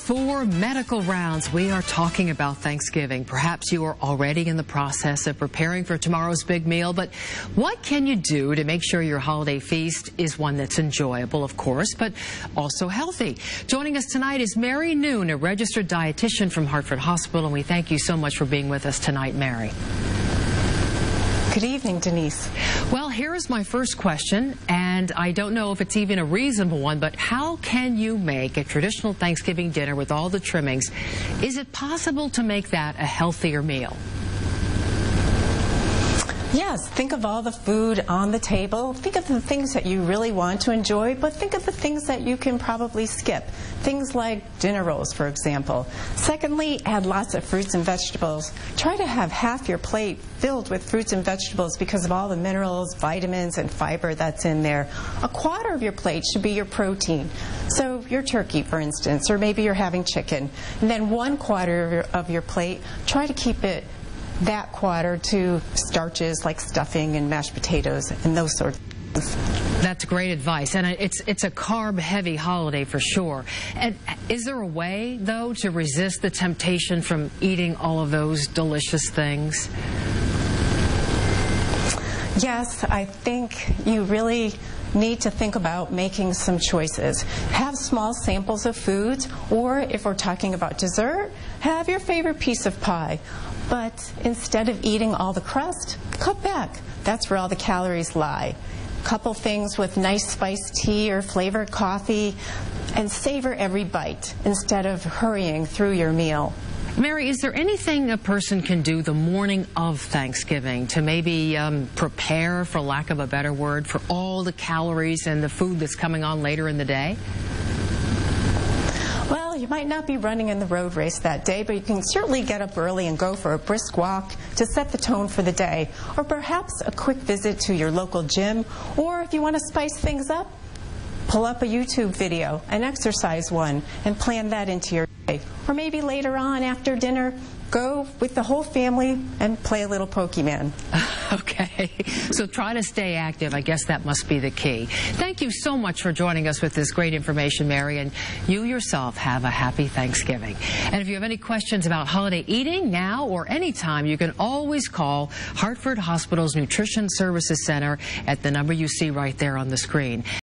4 medical rounds. We are talking about Thanksgiving. Perhaps you are already in the process of preparing for tomorrow's big meal, but what can you do to make sure your holiday feast is one that's enjoyable, of course, but also healthy? Joining us tonight is Mary Noon, a registered dietitian from Hartford Hospital, and we thank you so much for being with us tonight, Mary. Good evening, Denise. Well, here is my first question, and I don't know if it's even a reasonable one, but how can you make a traditional Thanksgiving dinner with all the trimmings? Is it possible to make that a healthier meal? Yes, think of all the food on the table. Think of the things that you really want to enjoy, but think of the things that you can probably skip. Things like dinner rolls, for example. Secondly, add lots of fruits and vegetables. Try to have half your plate filled with fruits and vegetables because of all the minerals, vitamins, and fiber that's in there. A quarter of your plate should be your protein. So your turkey, for instance, or maybe you're having chicken. And then 1/4 of your plate, try to keep it that quarter to starches like stuffing and mashed potatoes and those sorts of things. That's great advice, and it's a carb-heavy holiday for sure. And is there a way, though, to resist the temptation from eating all of those delicious things? Yes, I think you really need to think about making some choices. Have small samples of foods, or if we're talking about dessert, have your favorite piece of pie. But instead of eating all the crust, cut back. That's where all the calories lie. Couple things with nice spiced tea or flavored coffee, and savor every bite instead of hurrying through your meal. Mary, is there anything a person can do the morning of Thanksgiving to maybe prepare, for lack of a better word, for all the calories and the food that's coming on later in the day? Well, you might not be running in the road race that day, but you can certainly get up early and go for a brisk walk to set the tone for the day. Or perhaps a quick visit to your local gym. Or if you want to spice things up, pull up a YouTube video, an exercise one, and plan that into your day. Or maybe later on after dinner, go with the whole family and play a little Pokemon. Okay, so try to stay active. I guess that must be the key. Thank you so much for joining us with this great information, Mary, and you yourself have a happy Thanksgiving. And if you have any questions about holiday eating now or anytime, you can always call Hartford Hospital's Nutrition Services Center at the number you see right there on the screen.